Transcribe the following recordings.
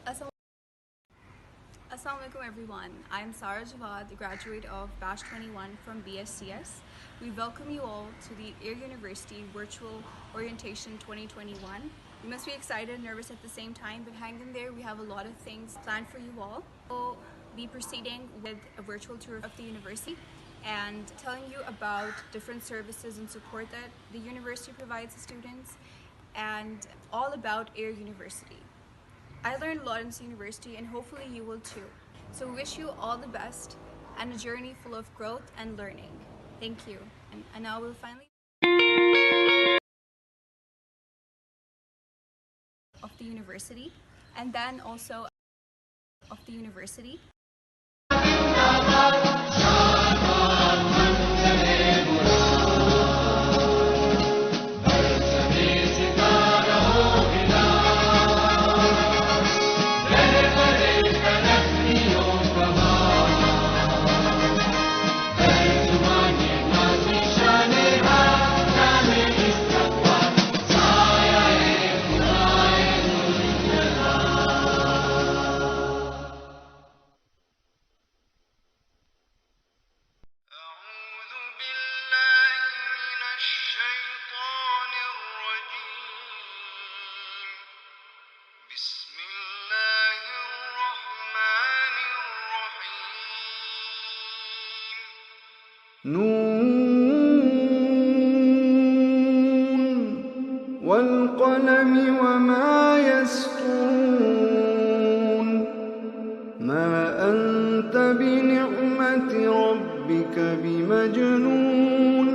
Assalamu alaikum everyone. I'm Sarah Javad, the graduate of Batch 21 from BSCS. We welcome you all to the Air University Virtual Orientation 2021. You must be excited and nervous at the same time, but hang in there. We have a lot of things planned for you all. We'll be proceeding with a virtual tour of the university and telling you about different services and support that the university provides the students and all about Air University. I learned a lot in this university and hopefully you will too. So we wish you all the best and a journey full of growth and learning. Thank you. And now we'll finally of the university and then also of the university. أعوذ بالله من الشيطان الرجيم بسم الله الرحمن الرحيم نون والقلم وما يسطرون ما أنت بنعمة ربك بمجنون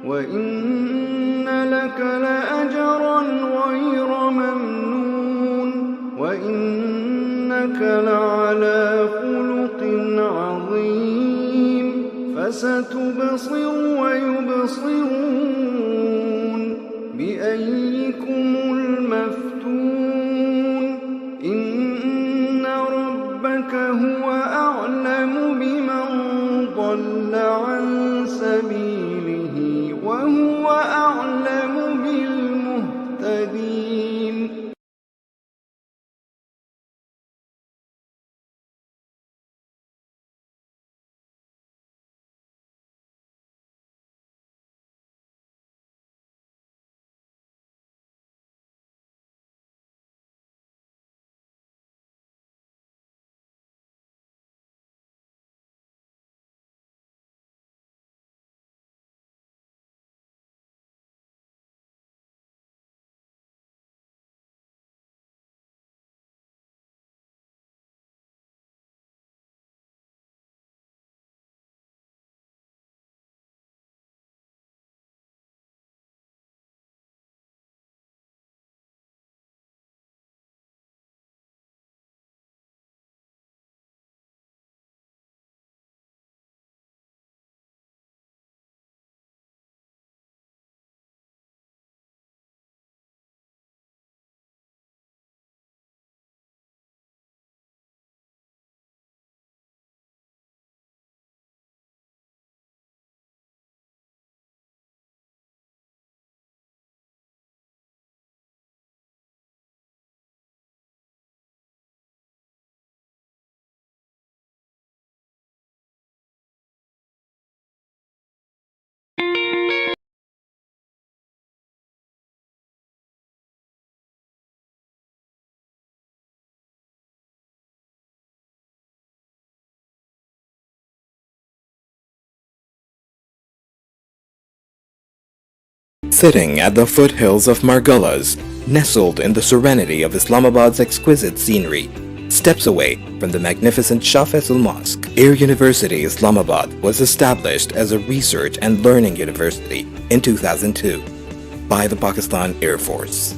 وإن لك لأجرا غير ممنون وإنك لعلى خلق عظيم فستبصر ويبصرون بأيكم المفتون إن ربك هو أعلم بمن ضل عن سبيله وهو أعلم بالمهتدين Sitting at the foothills of Margulas, nestled in the serenity of Islamabad's exquisite scenery, steps away from the magnificent Shah Faisal Mosque, Air University Islamabad was established as a research and learning university in 2002 by the Pakistan Air Force.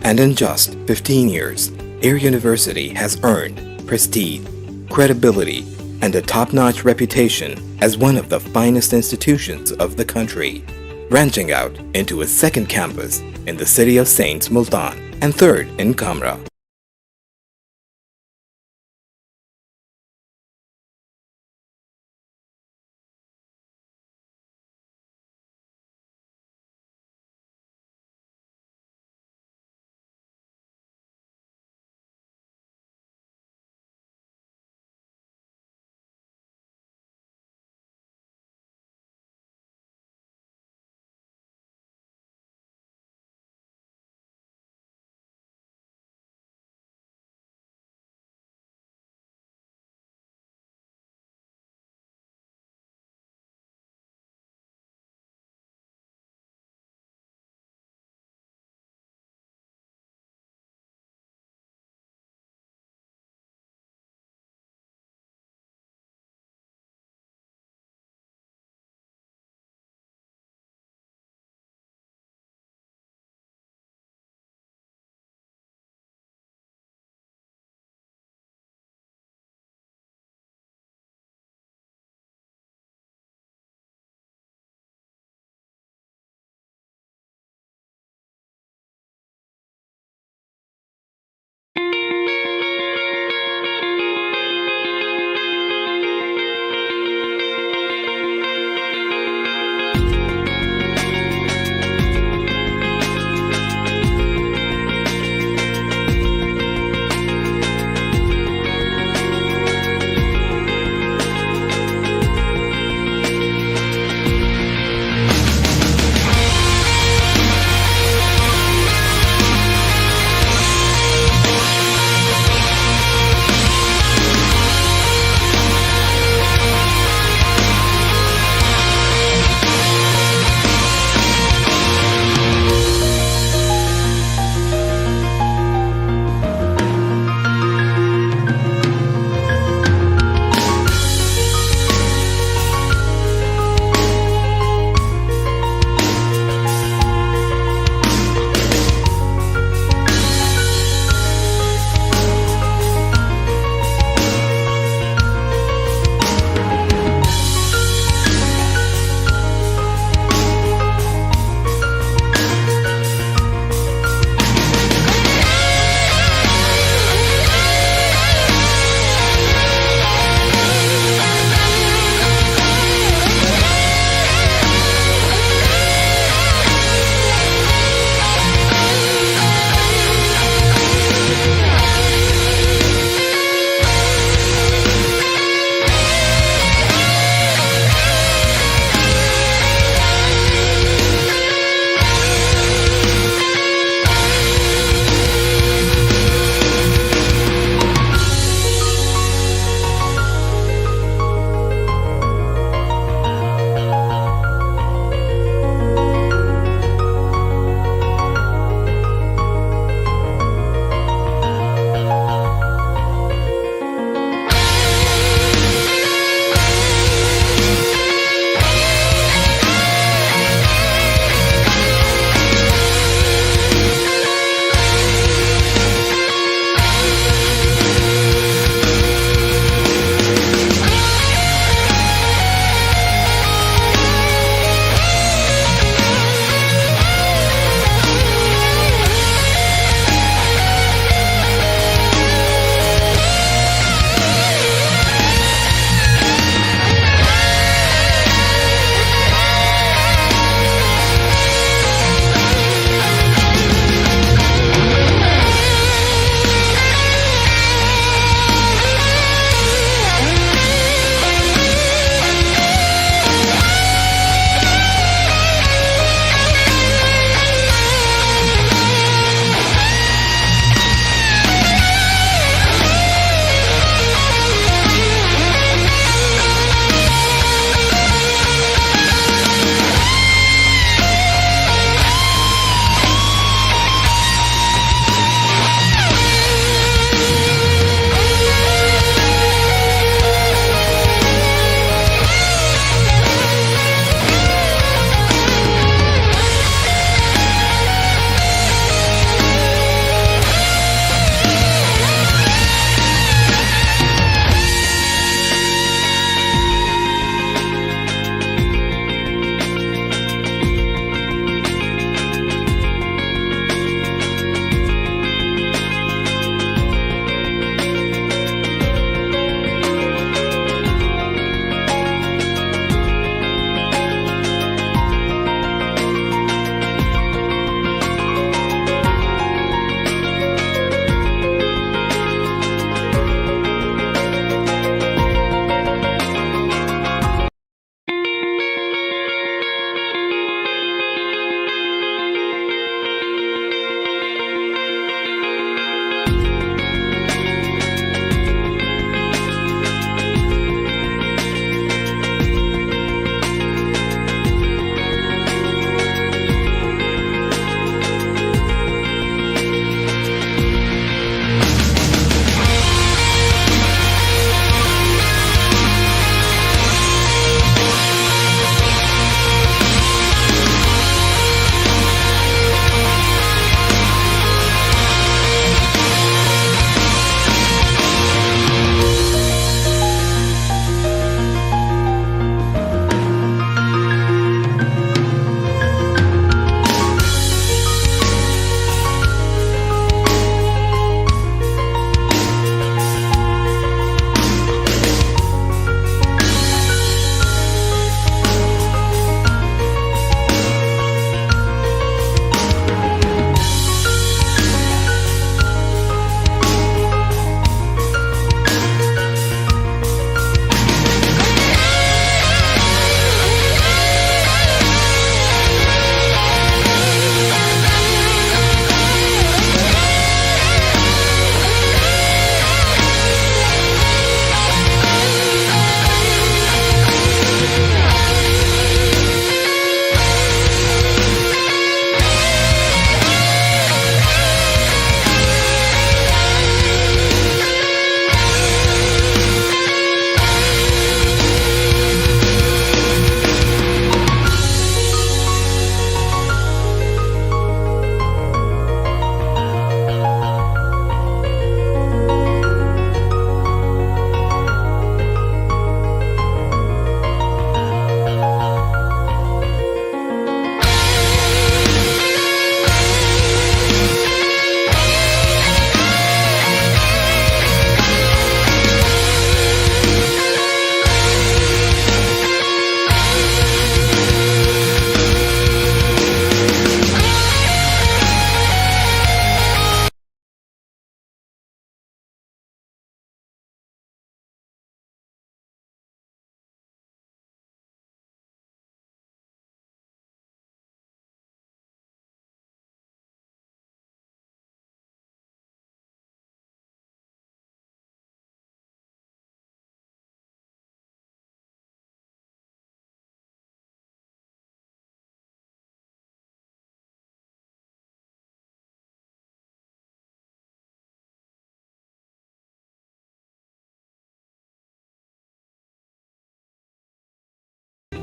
And in just 15 years, Air University has earned prestige, credibility, and a top-notch reputation as one of the finest institutions of the country, branching out into a second campus in the city of Saints Multan and third in Kamra.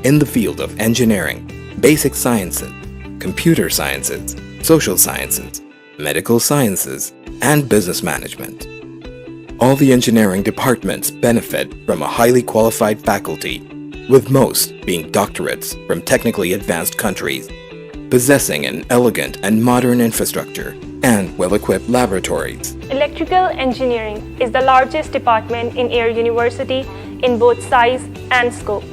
in the field of engineering, basic sciences, computer sciences, social sciences, medical sciences, and business management. All the engineering departments benefit from a highly qualified faculty, with most being doctorates from technically advanced countries, possessing an elegant and modern infrastructure and well-equipped laboratories. Electrical engineering is the largest department in Air University in both size and scope.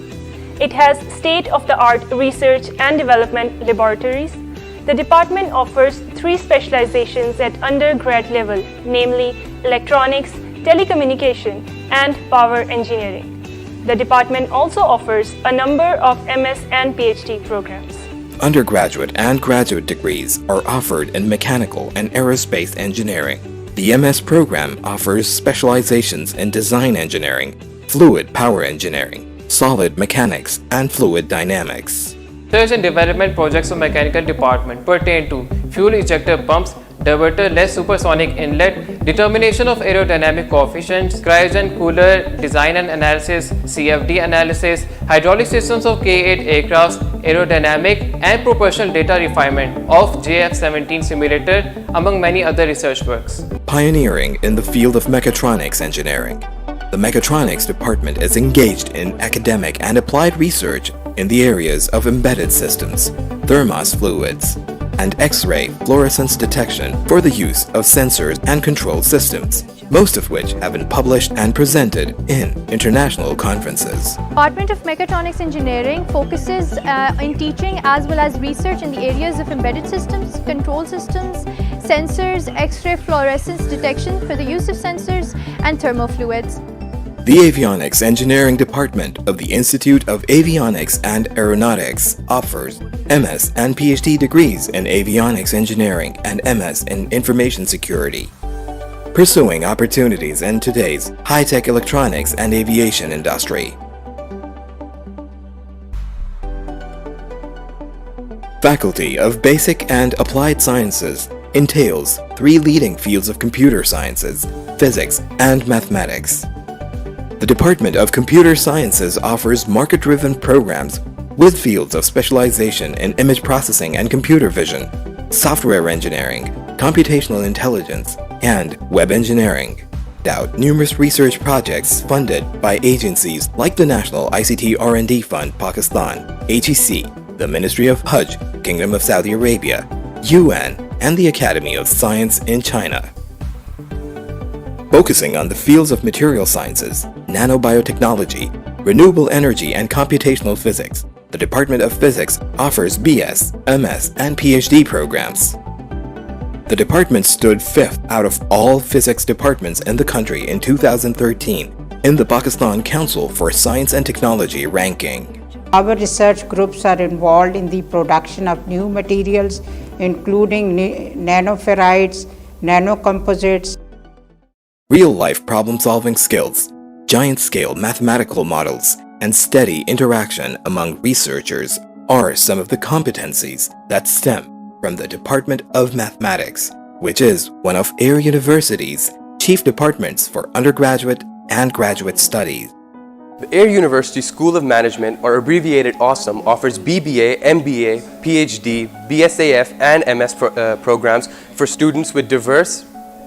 It has state-of-the-art research and development laboratories. The department offers 3 specializations at undergrad level, namely electronics, telecommunication, and power engineering. The department also offers a number of MS and PhD programs. Undergraduate and graduate degrees are offered in mechanical and aerospace engineering. The MS program offers specializations in design engineering, fluid power engineering, solid mechanics, and fluid dynamics. Research and development projects of mechanical department pertain to fuel ejector pumps, divertor-less supersonic inlet, determination of aerodynamic coefficients, cryogen cooler design and analysis, CFD analysis, hydraulic systems of K-8 aircrafts, aerodynamic and proportional data refinement of JF-17 simulator, among many other research works. Pioneering in the field of mechatronics engineering. The Mechatronics Department is engaged in academic and applied research in the areas of embedded systems, thermos fluids, and X-ray fluorescence detection for the use of sensors and control systems, most of which have been published and presented in international conferences. Department of Mechatronics Engineering focuses in teaching as well as research in the areas of embedded systems, control systems, sensors, X-ray fluorescence detection for the use of sensors, and thermofluids. The Avionics Engineering Department of the Institute of Avionics and Aeronautics offers MS and PhD degrees in Avionics Engineering and MS in Information Security, pursuing opportunities in today's high-tech electronics and aviation industry. Faculty of Basic and Applied Sciences entails 3 leading fields of computer sciences, physics, and mathematics. The Department of Computer Sciences offers market-driven programs with fields of specialization in image processing and computer vision, software engineering, computational intelligence, and web engineering. Out numerous research projects funded by agencies like the National ICT R&D Fund Pakistan, HEC, the Ministry of Hajj, Kingdom of Saudi Arabia, UN, and the Academy of Science in China. Focusing on the fields of material sciences, nanobiotechnology, renewable energy, and computational physics, the Department of Physics offers BS, MS, and PhD programs. The department stood 5th out of all physics departments in the country in 2013 in the Pakistan Council for Science and Technology ranking. Our research groups are involved in the production of new materials, including nanoferrites, nanocomposites. Real-life problem-solving skills, giant-scale mathematical models, and steady interaction among researchers are some of the competencies that stem from the Department of Mathematics, which is one of Air University's chief departments for undergraduate and graduate studies. The Air University School of Management, or abbreviated AWESOME, offers BBA, MBA, PhD, BSAF, and MS programs for students with diverse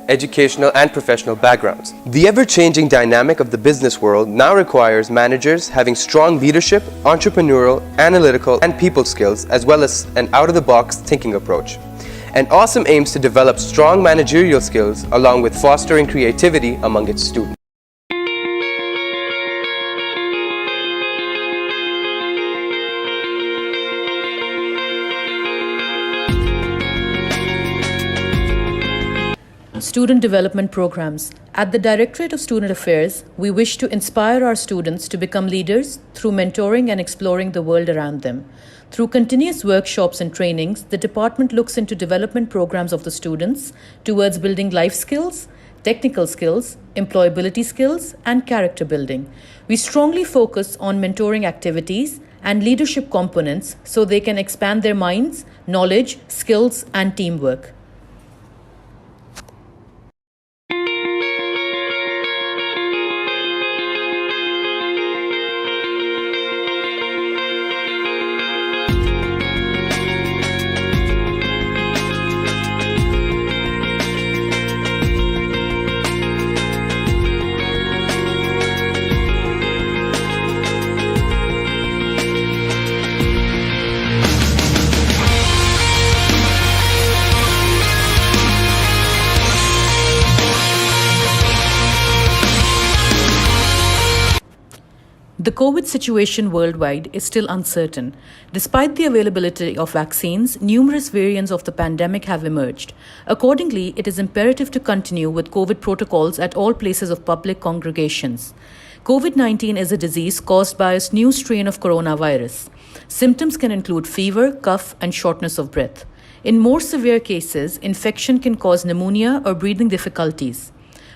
educational and professional backgrounds. The ever-changing dynamic of the business world now requires managers having strong leadership, entrepreneurial, analytical, and people skills, as well as an out-of-the-box thinking approach. And AWESOME aims to develop strong managerial skills along with fostering creativity among its students. Student Development Programs. At the Directorate of Student Affairs, we wish to inspire our students to become leaders through mentoring and exploring the world around them. Through continuous workshops and trainings, the department looks into development programs of the students towards building life skills, technical skills, employability skills, and character building. We strongly focus on mentoring activities and leadership components so they can expand their minds, knowledge, skills, and teamwork. The COVID situation worldwide is still uncertain. Despite the availability of vaccines, numerous variants of the pandemic have emerged. Accordingly, it is imperative to continue with COVID protocols at all places of public congregations. COVID-19 is a disease caused by a new strain of coronavirus. Symptoms can include fever, cough, and shortness of breath. In more severe cases, infection can cause pneumonia or breathing difficulties.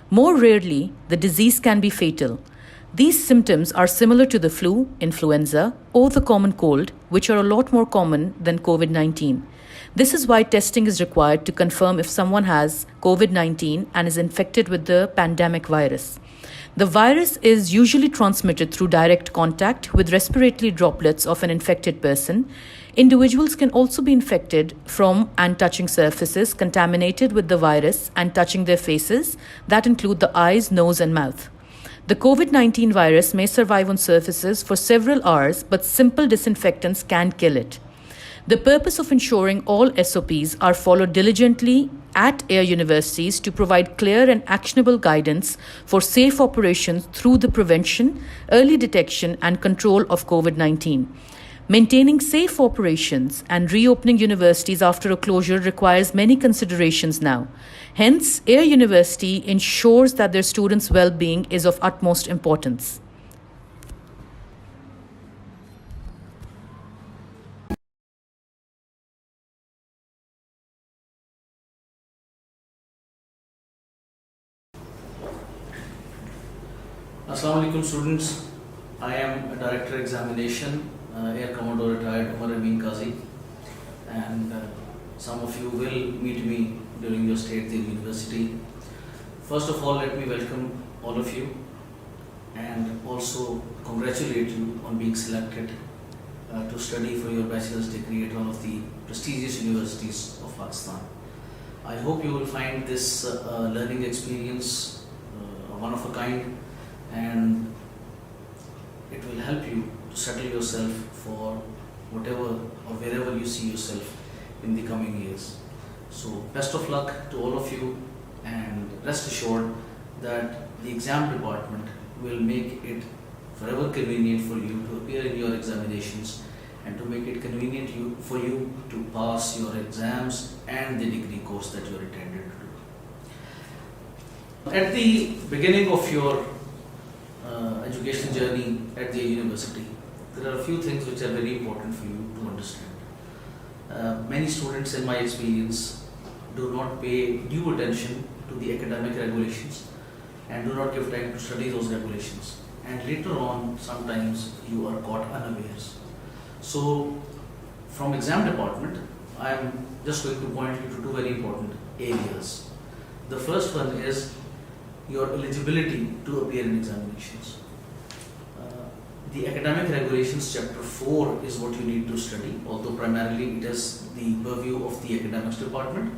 More rarely, the disease can be fatal. These symptoms are similar to the flu, influenza, or the common cold, which are a lot more common than COVID-19. This is why testing is required to confirm if someone has COVID-19 and is infected with the pandemic virus. The virus is usually transmitted through direct contact with respiratory droplets of an infected person. Individuals can also be infected from and touching surfaces contaminated with the virus and touching their faces, that include the eyes, nose, and mouth. The COVID-19 virus may survive on surfaces for several hours, but simple disinfectants can kill it. The purpose of ensuring all SOPs are followed diligently at Air Universities to provide clear and actionable guidance for safe operations through the prevention, early detection, and control of COVID-19. Maintaining safe operations and reopening universities after a closure requires many considerations now. Hence, Air University ensures that their students' well-being is of utmost importance. Assalamu alaikum students. I am a Director Examination, Air Commodore retired Umar Amin Qazi, and some of you will meet me during your stay at the university. First of all, let me welcome all of you and also congratulate you on being selected to study for your bachelor's degree at one of the prestigious universities of Pakistan. I hope you will find this learning experience one of a kind, and it will help you to settle yourself for whatever or wherever you see yourself in the coming years. So best of luck to all of you, and rest assured that the exam department will make it forever convenient for you to appear in your examinations and to make it convenient for you to pass your exams and the degree course that you are intended to do. At the beginning of your education journey at the university, there are a few things which are very important for you to understand. Many students, in my experience, do not pay due attention to the academic regulations and do not give time to study those regulations. And later on, sometimes you are caught unawares. So, from exam department, I am just going to point you to two very important areas. The first one is your eligibility to appear in examinations. The academic regulations chapter 4 is what you need to study, although primarily it is the purview of the academics department.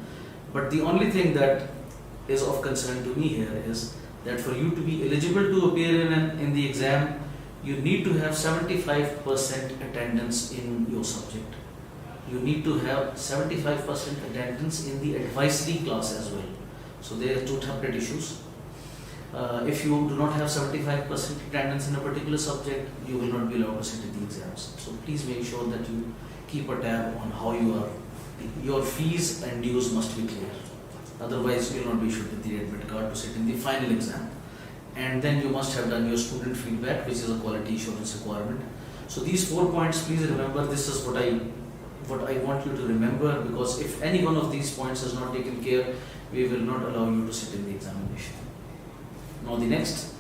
But the only thing that is of concern to me here is that for you to be eligible to appear in the exam, you need to have 75% attendance in your subject. You need to have 75% attendance in the advisory class as well. So there are two separate issues. If you do not have 75% attendance in a particular subject, you will not be allowed to sit in the exams. So please make sure that you keep a tab on how you are. Your fees and dues must be clear. Otherwise, you will not be issued with the admit card to sit in the final exam. And then you must have done your student feedback, which is a quality assurance requirement. So these 4 points, please remember, this is what I want you to remember, because if any one of these points is not taken care, we will not allow you to sit in the examination. Now the next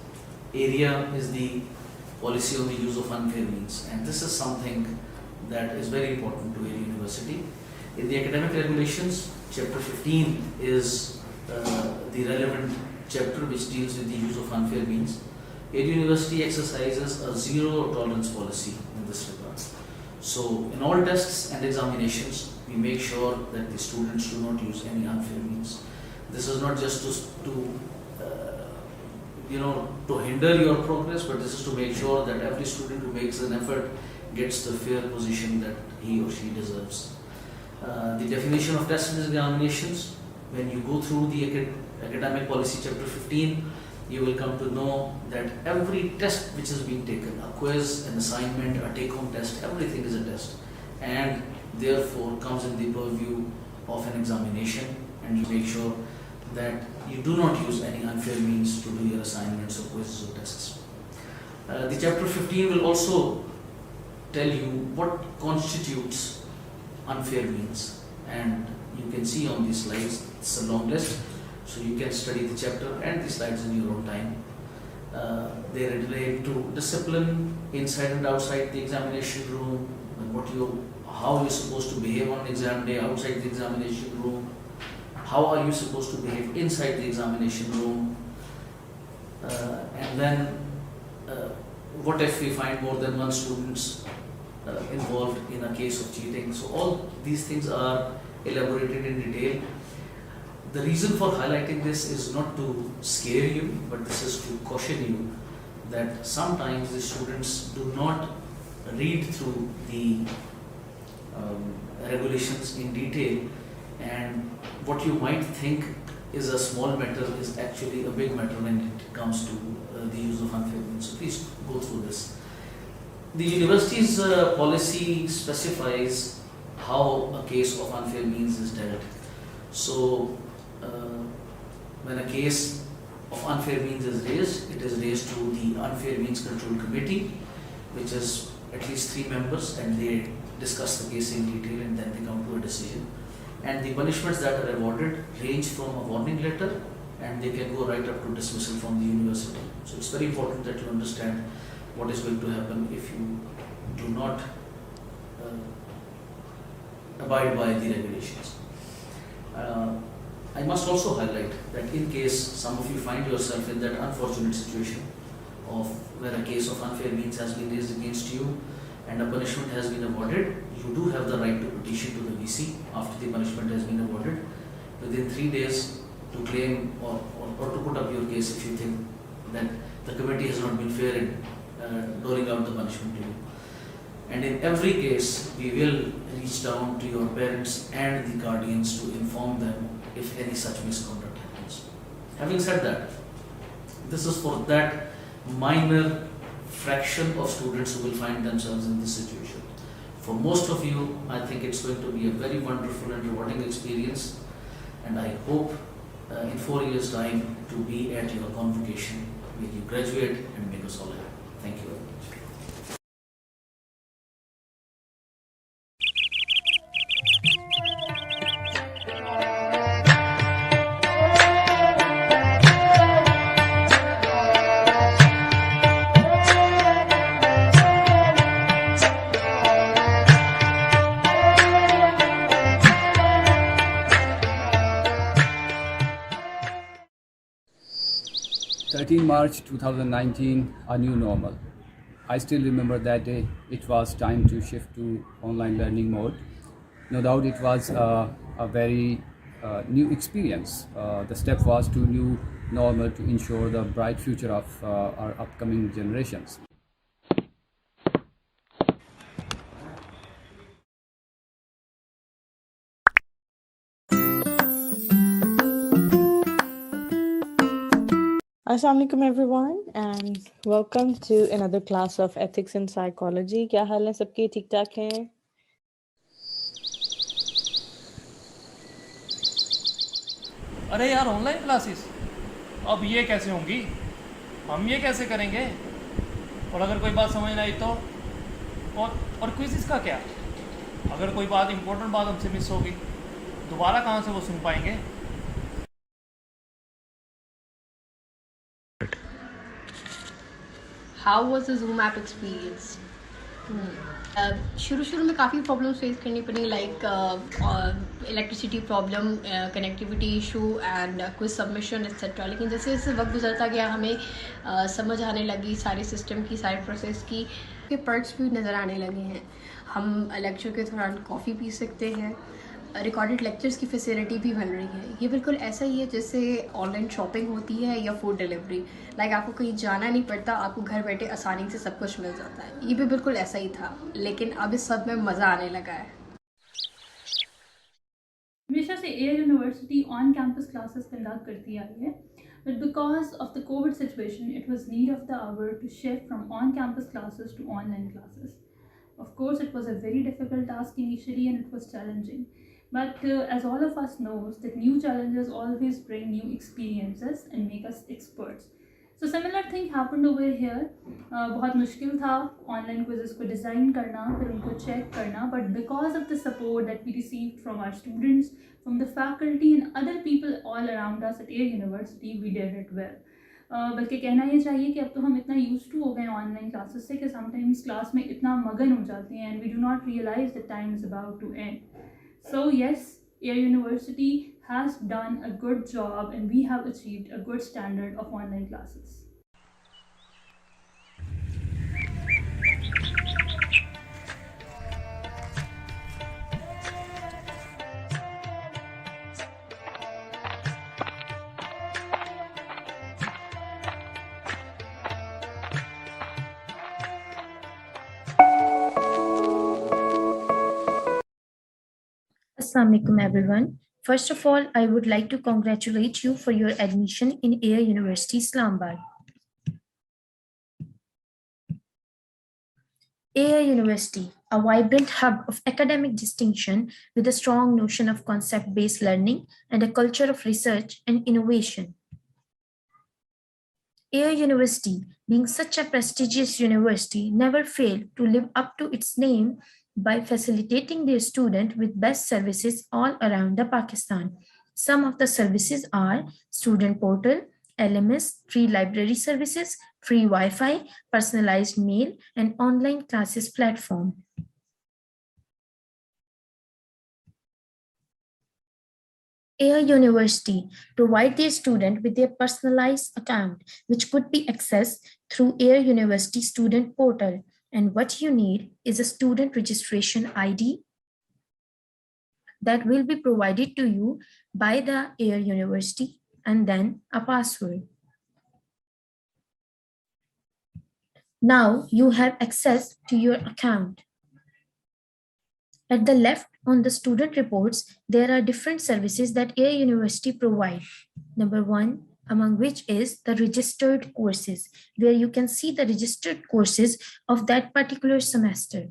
area is the policy on the use of unfair means, and this is something that is very important to a university. In the academic regulations, chapter 15 is the relevant chapter which deals with the use of unfair means. A university exercises a zero tolerance policy in this regard. So in all tests and examinations, we make sure that the students do not use any unfair means. This is not just to hinder your progress, but this is to make sure that every student who makes an effort gets the fair position that he or she deserves. The definition of tests and examinations, when you go through the academic policy chapter 15, you will come to know that every test which is being taken, a quiz, an assignment, a take-home test, everything is a test, and therefore comes in the purview of an examination, and you make sure that you do not use any unfair means to do your assignments or quizzes or tests. The chapter 15 will also tell you what constitutes unfair means, and you can see on these slides, it's a long list, so you can study the chapter and the slides in your own time. They relate to discipline inside and outside the examination room, and how you're supposed to behave on exam day outside the examination room, how are you supposed to behave inside the examination room, and then what if we find more than one students involved in a case of cheating. So all these things are elaborated in detail. The reason for highlighting this is not to scare you, but this is to caution you that sometimes the students do not read through the regulations in detail, and what you might think is a small matter is actually a big matter when it comes to the use of unfair means. So please go through this. The university's policy specifies how a case of unfair means is dealt. So when a case of unfair means is raised, it is raised to the Unfair Means Control Committee, which is at least 3 members, and they discuss the case in detail and then they come to a decision. And the punishments that are awarded range from a warning letter, and they can go right up to dismissal from the university. So it's very important that you understand what is going to happen if you do not abide by the regulations. I must also highlight that in case some of you find yourself in that unfortunate situation of where a case of unfair means has been raised against you and a punishment has been awarded, you do have the right to petition to the VC after the punishment has been awarded within 3 days to claim or to put up your case if you think that the committee has not been fair in doling out the punishment to you. And in every case, we will reach down to your parents and the guardians to inform them if any such misconduct happens. Having said that, this is for that minor fraction of students who will find themselves in this situation. For most of you, I think it's going to be a very wonderful and rewarding experience, and I hope in 4 years' time to be at your convocation where you graduate and make us all happy. Thank you very much. March 2019, a new normal. I still remember that day. It was time to shift to online learning mode. No doubt it was a very new experience. The step was to new normal to ensure the bright future of our upcoming generations. Assalamu alaikum everyone and welcome to another class of ethics and psychology. क्या हाल है सबके? ठीक ठाक हैं? अरे यार online classes अब ये कैसे होंगी? हम ये कैसे करेंगे? और अगर कोई बात समझ ना आई तो और क्विज़ का क्या? अगर कोई बात इम्पोर्टेंट बात हमसे मिस होगी दोबारा कहाँ से वो सुन पाएंगे? How was the Zoom app experience? शुरू में काफ़ी प्रॉब्लम्स फेस करनी पड़ी like electricity problem, connectivity issue and quiz submission etcetera. लेकिन जैसे जैसे वक्त गुजरता गया हमें समझ आने लगी सारे सिस्टम की, सारे प्रोसेस की, के पर्क्स भी नज़र आने लगे हैं. हम लेक्चर के दौरान कॉफ़ी पी सकते हैं, रिकॉर्डेड लेक्चर्स की फैसिलिटी भी बन रही है. ये बिल्कुल ऐसा ही है जैसे ऑनलाइन शॉपिंग होती है या फूड डिलीवरी. लाइक आपको कहीं जाना नहीं पड़ता, आपको घर बैठे आसानी से सब कुछ मिल जाता है. ये भी बिल्कुल ऐसा ही था, लेकिन अब इस सब में मज़ा आने लगा है. हमेशा से air university on campus classes conduct करती आई है, but because of the COVID situation, it was need of the hour to shift from on-campus classes to online classes. Of course, it was a very difficult task initially and it was challenging. But as all of us knows, that new challenges always bring new experiences and make us experts. So similar thing happened over here. बहुत मुश्किल था online quizzes को design करना, फिर उनको check करना. But because of the support that we received from our students, from the faculty and other people all around us at Air University, we did it well. बल्कि कहना ये चाहिए कि अब तो हम इतना यूज टू हो गए ऑनलाइन क्लासेस से कि समटाइम्स क्लास में इतना मगन हो जाते हैं and we do not realize the time is about to end. So yes, Air University has done a good job and we have achieved a good standard of online classes. Assalamualaikum everyone. First of all, I would like to congratulate you for your admission in Air University Islamabad. Air University, a vibrant hub of academic distinction with a strong notion of concept-based learning and a culture of research and innovation. Air University, being such a prestigious university, never failed to live up to its name by facilitating their students with best services all around the Pakistan. Some of the services are student portal, LMS, free library services, free Wi-Fi, personalized mail, and online classes platform. Air University provide their student with their personalized account, which could be accessed through Air University student portal. And what you need is a student registration ID that will be provided to you by the Air University, and then a password. Now you have access to your account. At the left on the student reports, there are different services that Air University provide. Number one, among which is the registered courses, where you can see the registered courses of that particular semester.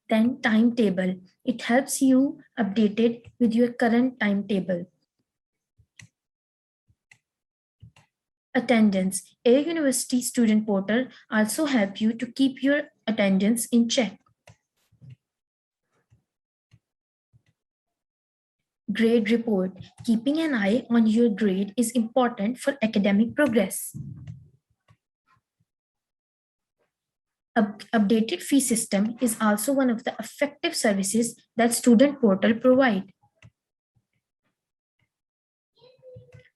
Then timetable. It helps you updated with your current timetable. Attendance. Air University student portal also help you to keep your attendance in check. Grade report. Keeping an eye on your grade is important for academic progress. Updated fee system is also one of the effective services that student portal provide.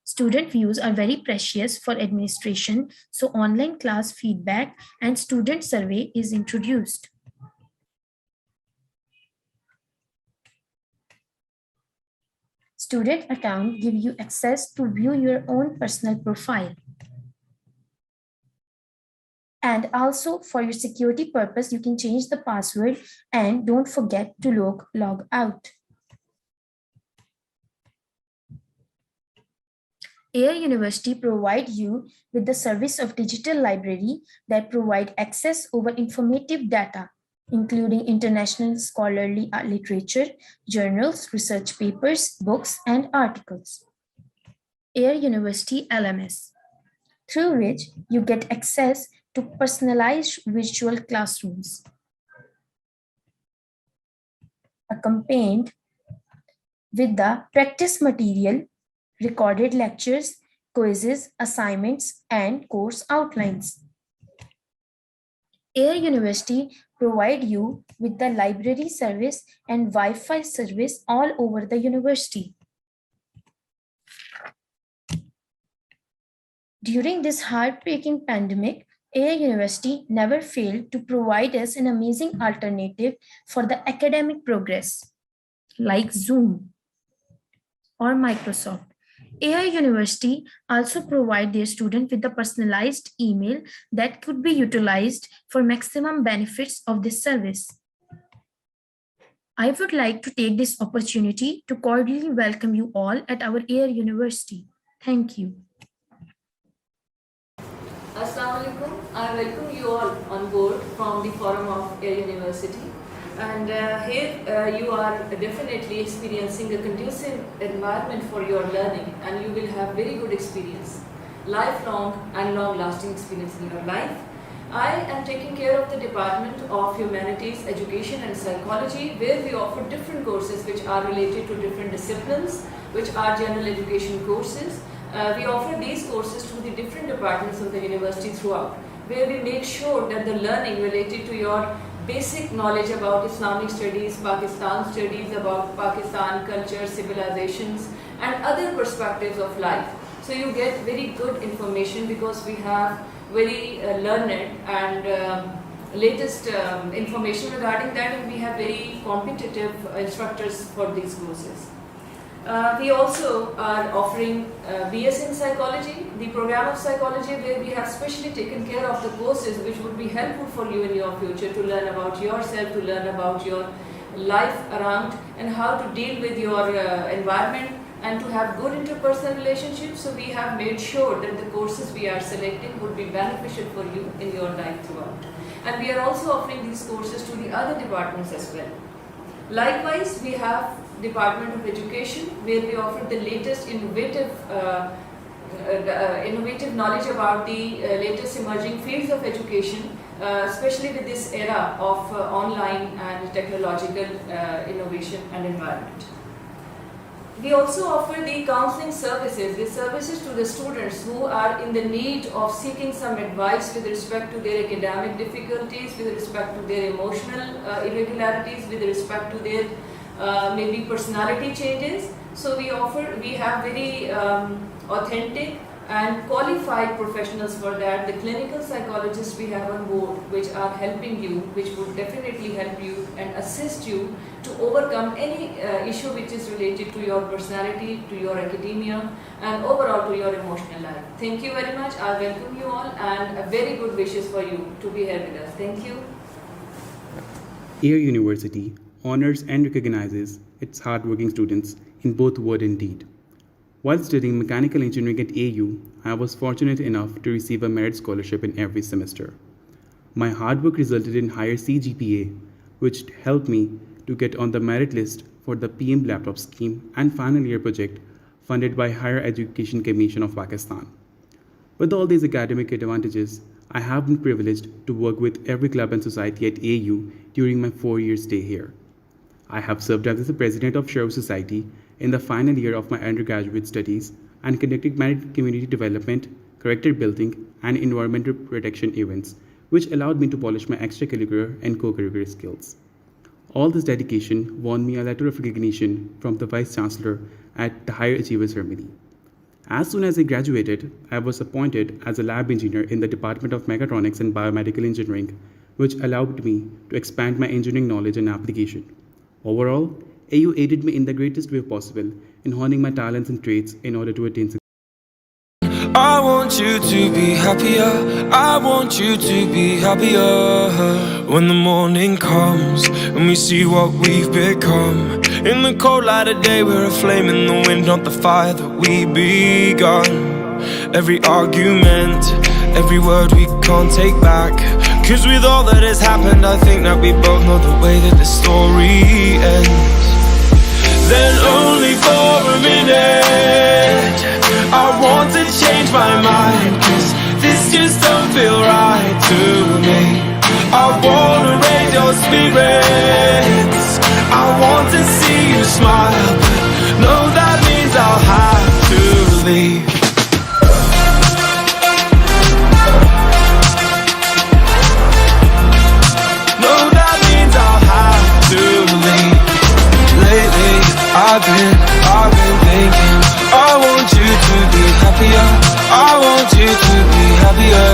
Student views are very precious for administration, so online class feedback and student survey is introduced. Student account give you access to view your own personal profile. And also for your security purpose, you can change the password and don't forget to log out. Air University provide you with the service of digital library that provide access over informative data, including international scholarly literature, journals, research papers, books, and articles. Air University LMS, through which you get access to personalized virtual classrooms, accompanied with the practice material, recorded lectures, quizzes, assignments, and course outlines. Air University provide you with the library service and Wi-Fi service all over the university. During this heartbreaking pandemic, Air University never failed to provide us an amazing alternative for the academic progress, like Zoom or Microsoft. Air University also provide their students with a personalized email that could be utilized for maximum benefits of this service. Air University also provide their students with a personalized email that could be utilized for maximum benefits of this service. I would like to take this opportunity to cordially welcome you all at our Air University. Thank you. Assalamu alaikum. I welcome you all on board from the Forum of Air University. And here you are definitely experiencing a conducive environment for your learning, and you will have very good experience, lifelong and long-lasting experience in your life. I am taking care of the Department of Humanities, Education and Psychology, where we offer different courses which are related to different disciplines, which are general education courses. We offer these courses to the different departments of the university throughout, where we make sure that the learning related to your basic knowledge about Islamic studies, Pakistan studies, about Pakistan culture, civilizations and other perspectives of life. So you get very good information because we have very learned and latest information regarding that, and we have very competitive instructors for these courses. We also are offering BS in Psychology, the program of psychology where we have specially taken care of the courses which would be helpful for you in your future to learn about yourself, to learn about your life around and how to deal with your environment and to have good interpersonal relationships. So we have made sure that the courses we are selecting would be beneficial for you in your life throughout. And we are also offering these courses to the other departments as well. Likewise, we have Department of Education, where we offer the latest innovative knowledge about the latest emerging fields of education, especially with this era of online and technological innovation and environment. We also offer the counseling services, the services to the students who are in the need of seeking some advice with respect to their academic difficulties, with respect to their emotional irregularities, with respect to their maybe personality changes. So we have very authentic and qualified professionals for that. The clinical psychologists we have on board, which are helping you, which would definitely help you and assist you to overcome any issue which is related to your personality, to your academia and overall to your emotional life. Thank you very much. I welcome you all and a very good wishes for you to be here with us. Thank you. Air University honors and recognizes its hardworking students in both word and deed. While studying mechanical engineering at AU, I was fortunate enough to receive a merit scholarship in every semester. My hard work resulted in higher CGPA, which helped me to get on the merit list for the PM laptop scheme and final year project funded by Higher Education Commission of Pakistan. With all these academic advantages, I have been privileged to work with every club and society at AU during my 4-year stay here. I have served as the president of Sherwood Society in the final year of my undergraduate studies and conducted many community development, character building, and environmental protection events, which allowed me to polish my extracurricular and co-curricular skills. All this dedication won me a letter of recognition from the Vice Chancellor at the Higher Achiever Ceremony. As soon as I graduated, I was appointed as a lab engineer in the Department of Mechatronics and Biomedical Engineering, which allowed me to expand my engineering knowledge and application. Overall, AU aided me in the greatest way possible in honing my talents and traits in order to attain success. I want you to be happier, I want you to be happier. When the morning comes and we see what we've become, in the cold light of day we're a flame in the wind, not the fire that we begun. Every argument, every word we can't take back, 'cause with all that has happened I think that we both know the way that the story ends. Then only for a minute I want to change my mind, 'cause this just don't feel right to me. I wanna raise your spirits, I want to see you smile, but no, that means I'll have to leave. No, that means I'll have to leave. Lately I've been thinking, I want you to be happier, I want you to be happier.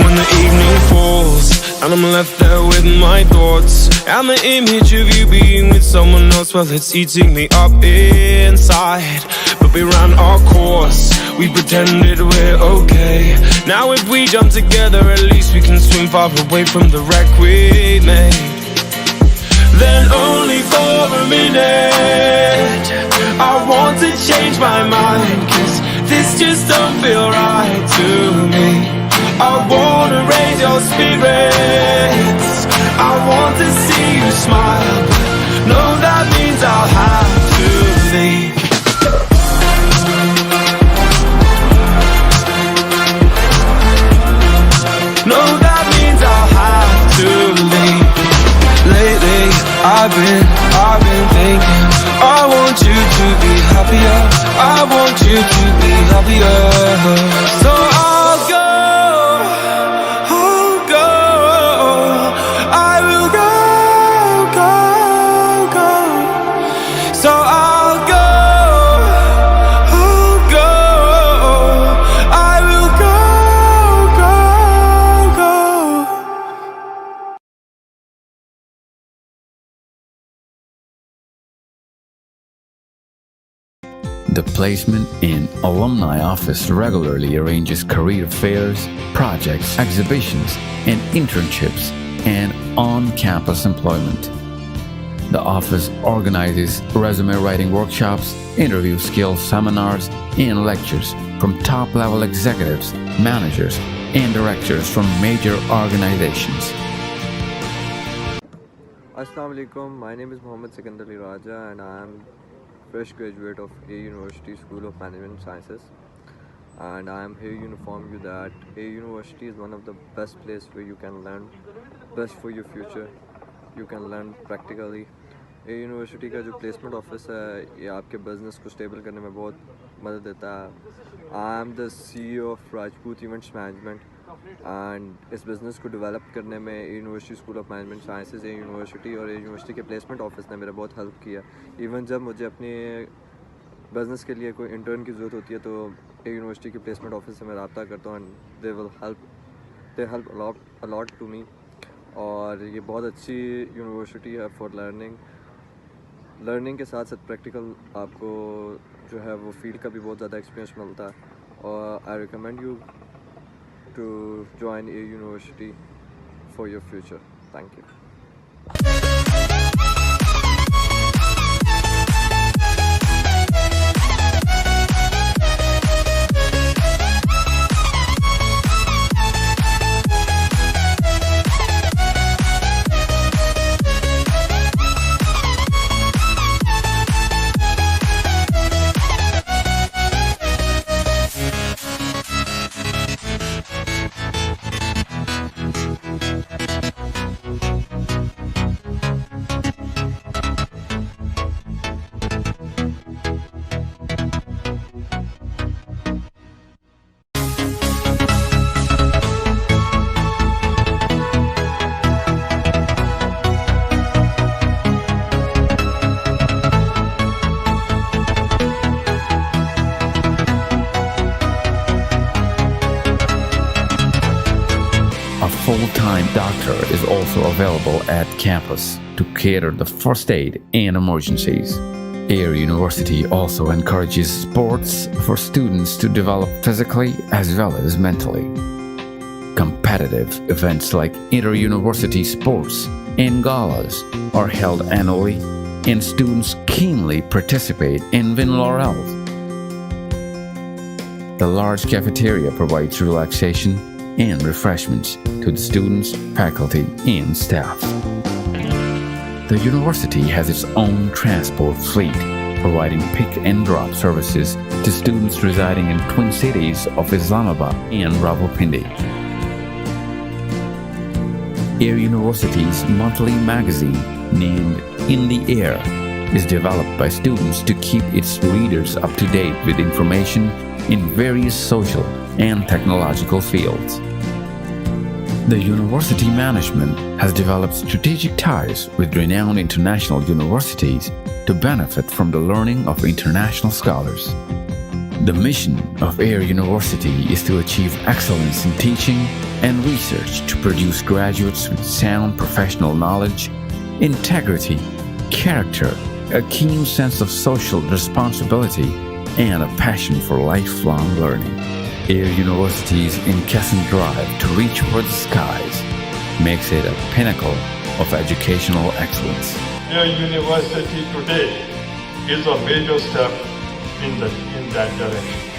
When the evening falls and I'm left there with my thoughts, and the image of you being with someone else, well, it's eating me up inside. But we ran our course, we pretended we're okay. Now if we jump together, at least we can swim far away from the wreck we made. then only for a minute. I want to change my mind, 'cause this just don't feel right to me. I wanna raise your spirits, I want to see you smile, but no, that means I'll have to leave. No, that means I'll have to leave. Lately, I've been thinking, I want you to be happier, I want you to be happier. So I'll go, I will go. So I'll go, I will go. The placement in Alumni Office regularly arranges career fairs, projects, exhibitions, and internships, and on-campus employment. The office organizes resume writing workshops, interview skills seminars, and lectures from top-level executives, managers, and directors from major organizations. Assalamu alaikum. My name is Mohammad Sikandar Ali Raja and I am fresh graduate of A University School of Management Sciences, and I am here to inform you that A University is one of the best places where you can learn best for your future. You can learn practically. A University का जो placement office है ये आपके business को stable करने में बहुत मदद देता है. I am the CEO of Rajput Events Management and इस business को develop करने में A University School of Management Sciences, A University और A University के placement office ने मेरा बहुत help किया. Even जब मुझे अपने business के लिए कोई intern की ज़रूरत होती है तो A University के placement office से मैं रब्ता करता हूँ and they help a lot to me. और ये बहुत अच्छी university है for लर्निंग के साथ साथ प्रैक्टिकल आपको जो है वो फील्ड का भी बहुत ज़्यादा एक्सपीरियंस मिलता है और I recommend you to join a university for your future. Thank you. Full-time doctor is also available at campus to cater the first aid and emergencies. Air University also encourages sports for students to develop physically as well as mentally. Competitive events like inter-university sports and galas are held annually, and students keenly participate and win laurels. The large cafeteria provides relaxation and refreshments to the students, faculty, and staff. The university has its own transport fleet, providing pick and drop services to students residing in Twin Cities of Islamabad and Rawalpindi. Air University's monthly magazine, named In the Air, is developed by students to keep its readers up to date with information in various social and technological fields. The university management has developed strategic ties with renowned international universities to benefit from the learning of international scholars. The mission of Air University is to achieve excellence in teaching and research to produce graduates with sound professional knowledge, integrity, character, a keen sense of social responsibility, and a passion for lifelong learning. Air University's incessant drive to reach for the skies makes it a pinnacle of educational excellence. Your university today is a major step in that direction.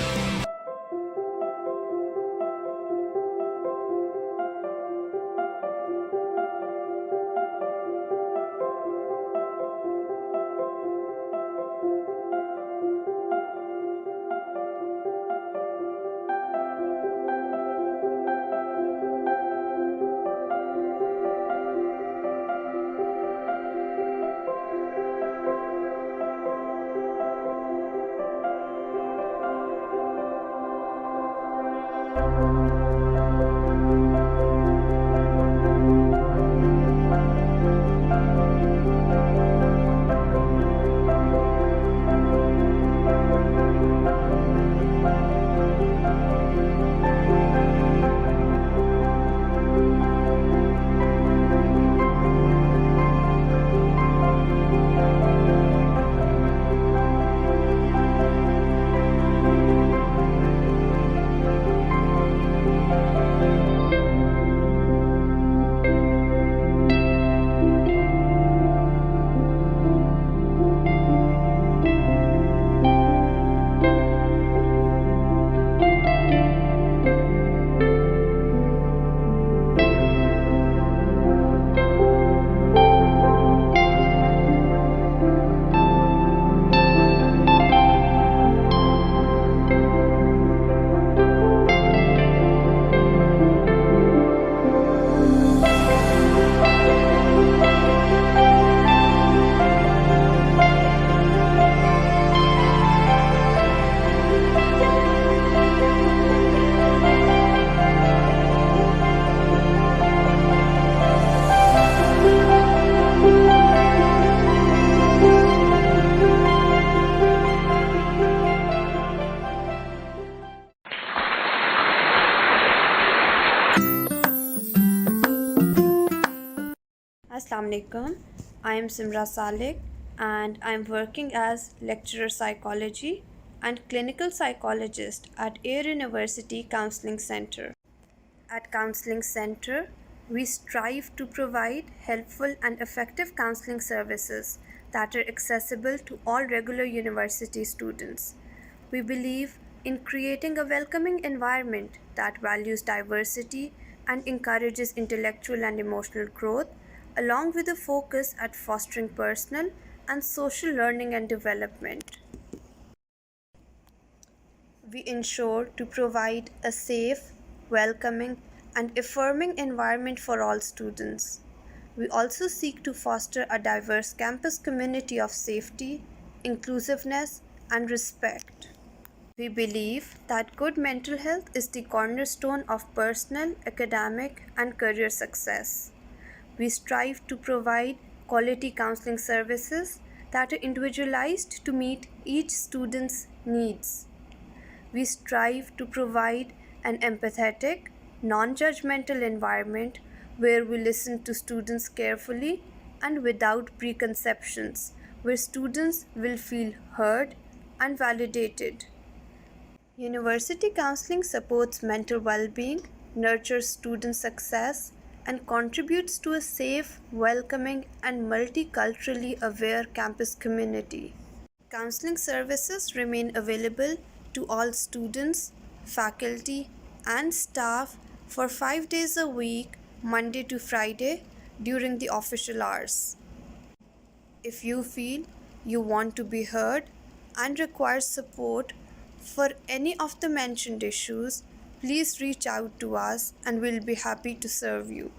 Assalamu alaikum. I am Simra Salik and I am working as lecturer psychology and clinical psychologist at Air University Counseling Center. At Counseling Center, we strive to provide helpful and effective counseling services that are accessible to all regular university students. We believe in creating a welcoming environment that values diversity and encourages intellectual and emotional growth, along with a focus at fostering personal and social learning and development. We ensure to provide a safe, welcoming, and affirming environment for all students. We also seek to foster a diverse campus community of safety, inclusiveness, and respect. We believe that good mental health is the cornerstone of personal, academic, and career success. We strive to provide quality counseling services that are individualized to meet each student's needs. We strive to provide an empathetic, non-judgmental environment where we listen to students carefully and without preconceptions, where students will feel heard and validated. University counseling supports mental well-being, nurtures student success, and contributes to a safe, welcoming, and multiculturally aware campus community. Counseling services remain available to all students, faculty, and staff for 5 days a week, Monday to Friday, during the official hours. If you feel you want to be heard and require support for any of the mentioned issues, please reach out to us and we'll be happy to serve you.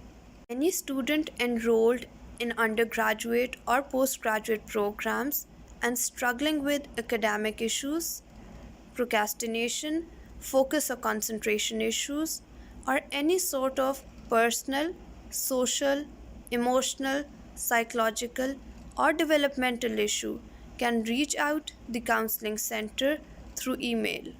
Any student enrolled in undergraduate or postgraduate programs and struggling with academic issues, procrastination, focus or concentration issues, or any sort of personal, social, emotional, psychological, or developmental issue can reach out the counseling center through email.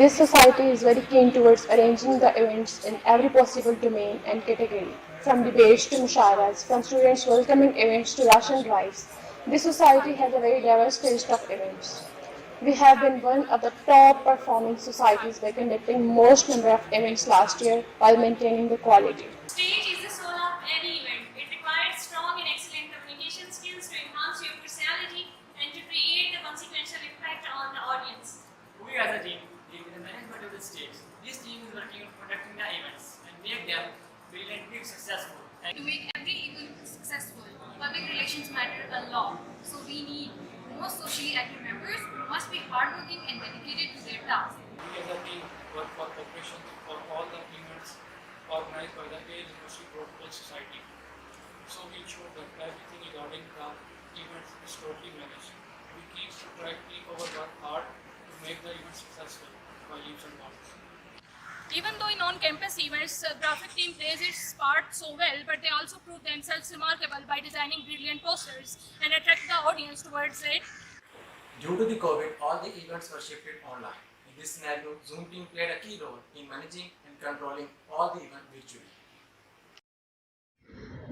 this society is very keen towards arranging the events in every possible domain and category, from debates to mushawaras, from students welcoming events to ration drives. This society has a very diverse list of events. We have been one of the top performing societies by conducting most number of events last year while maintaining the quality. Stage is the soul of any event. It requires strong and excellent communication skills to enhance your personality and to create the consequential impact on the audience. We as a team deal with the management of the stage. This team is working on conducting the events and make them brilliantly successful. To make every event successful, public relations matter a lot. So we need more socially active members who must be hardworking and dedicated to their task. We as a team work for cooperation for all the events organized by the A University Protocol Society. So we ensure that everything regarding the events is totally managed. We keep our work hard to make the event successful by leaps and bounds. Even though in on-campus events, graphic team plays its part so well, but they also prove themselves remarkable by designing brilliant posters and attract the audience towards it. Due to the COVID, all the events were shifted online. In this scenario, Zoom team played a key role in managing and controlling all the events virtually.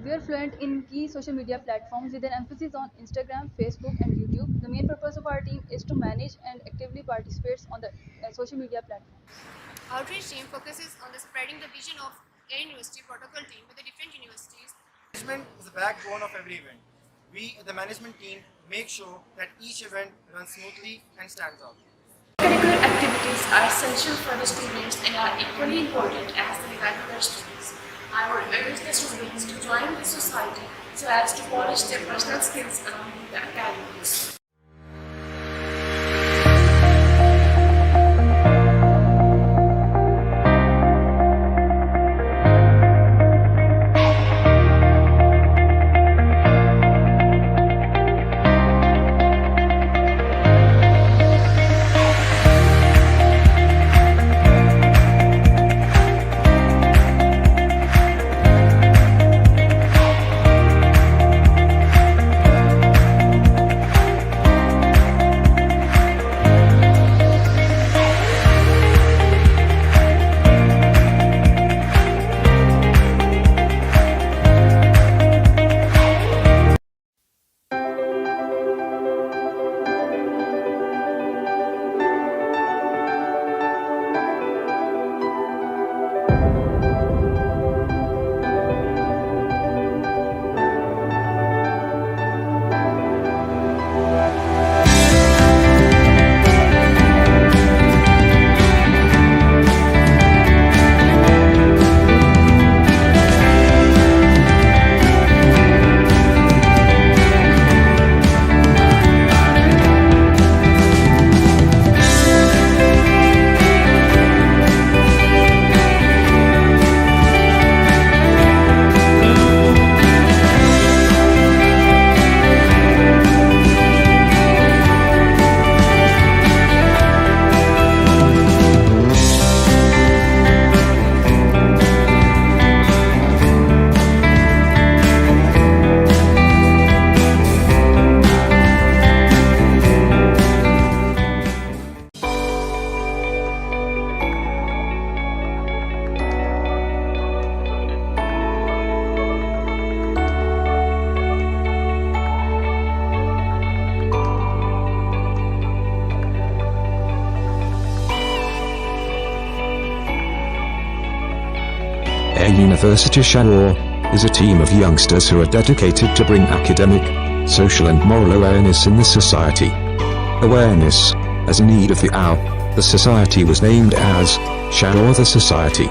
We are fluent in key social media platforms with an emphasis on Instagram, Facebook, and YouTube. The main purpose of our team is to manage and actively participate on the social media platforms. Outreach team focuses on the spreading the vision of Air University protocol team with the different universities. Management is the backbone of every event. We, the management team, make sure that each event runs smoothly and stands out. Curricular activities are essential for the students and are equally important as the curricular students. I would urge the students to join the society so as to polish their personal skills along with the academics. Air University Shahore is a team of youngsters who are dedicated to bring academic, social and moral awareness in the society. Awareness, as a need of the hour, the society was named as Shahore the Society.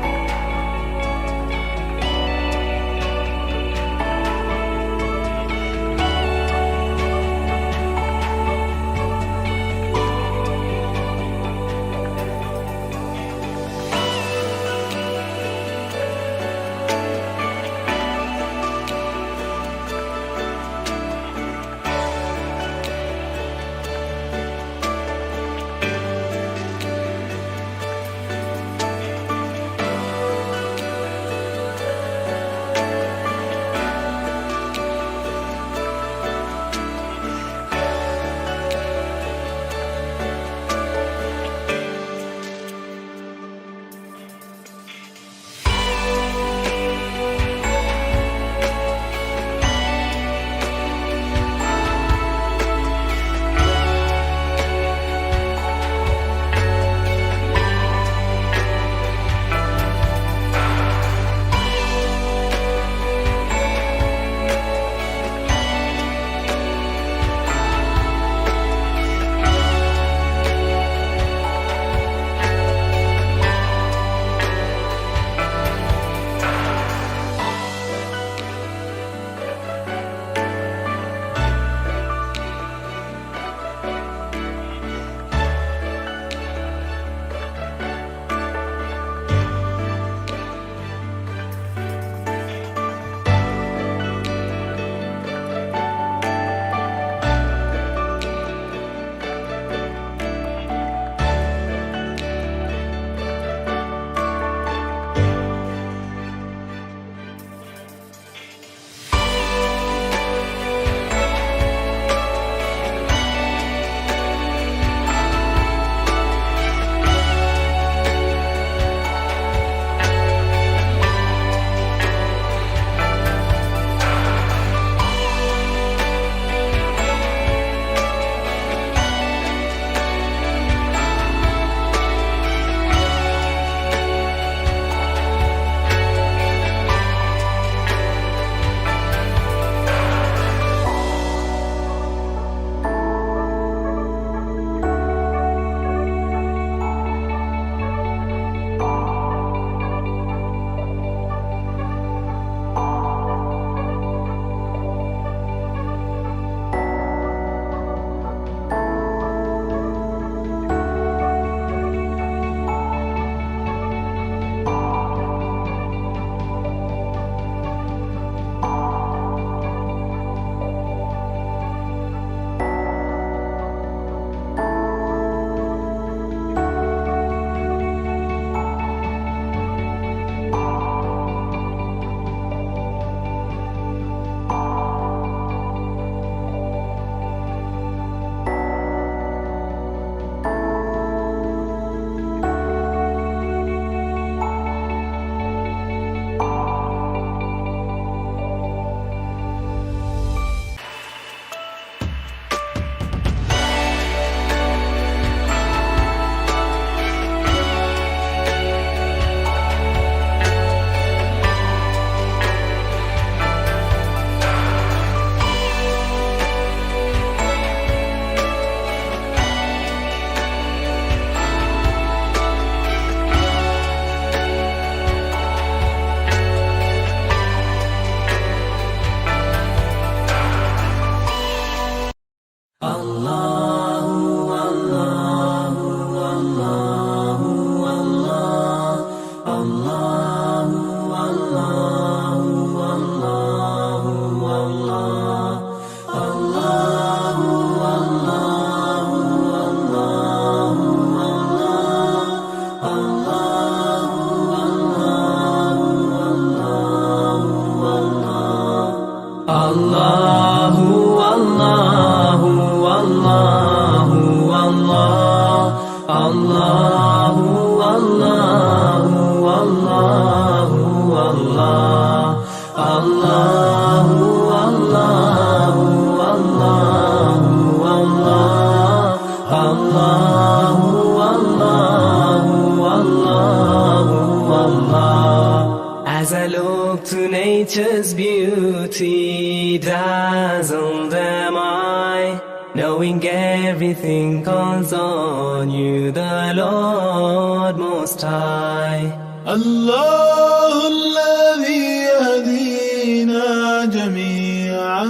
As I look to nature's beauty, dazzled am I, knowing everything calls on you, the Lord Most High. الله الذي يهدينا جميعا،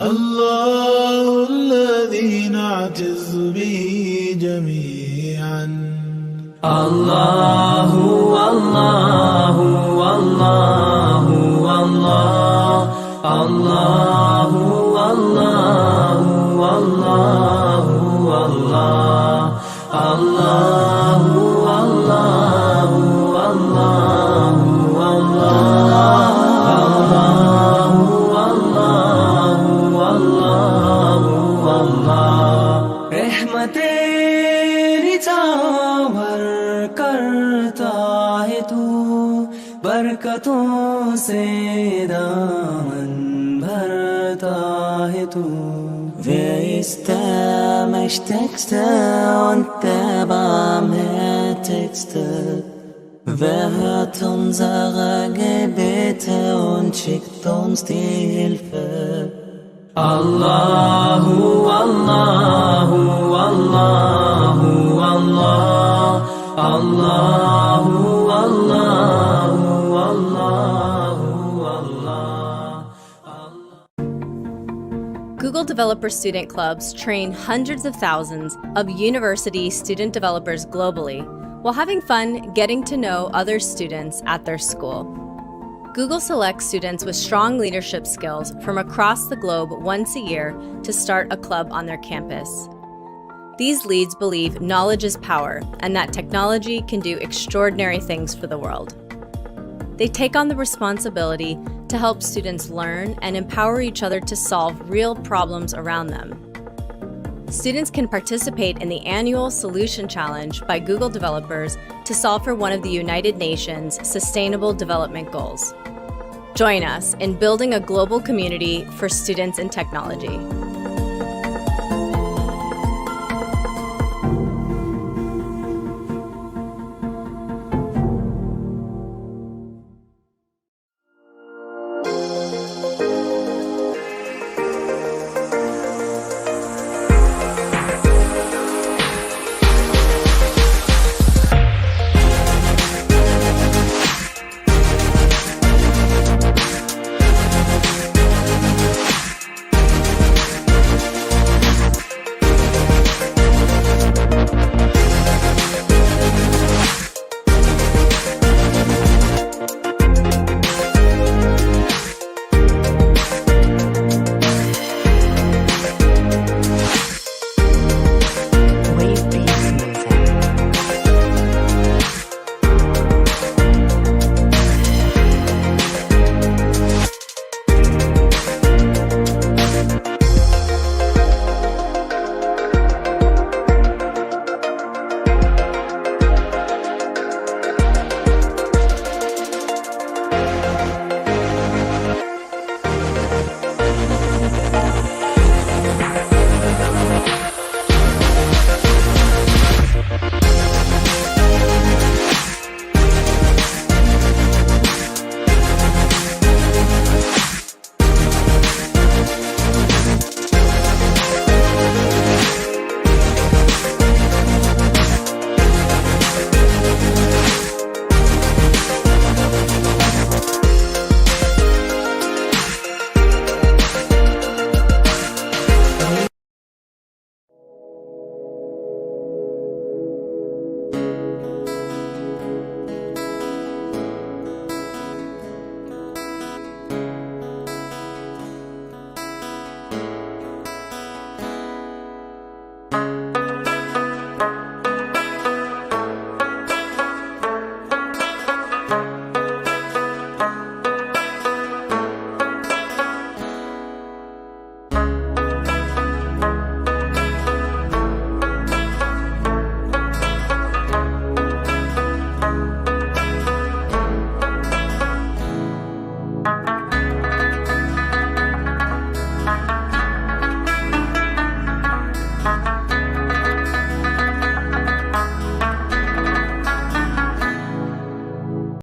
الله الذي نعتز به جميعا. الله الله الله الله الله الله الله الله الله रहमतें निछावर करता है तू, बरकतों से दामन भरता है तू. Wer ist der Mächtigste und der Barmherzigste? Wer hört unsere Gebete und schickt uns die Hilfe? Allahu, Allahu, Allahu, Allah, Allahu, Allahu, Allahu, Allah. Google Developer Student Clubs train hundreds of thousands of university student developers globally while having fun getting to know other students at their school. Google selects students with strong leadership skills from across the globe once a year to start a club on their campus. These leads believe knowledge is power and that technology can do extraordinary things for the world. They take on the responsibility to help students learn and empower each other to solve real problems around them. Students can participate in the annual Solution Challenge by Google developers to solve for one of the United Nations Sustainable Development Goals. Join us in building a global community for students in technology.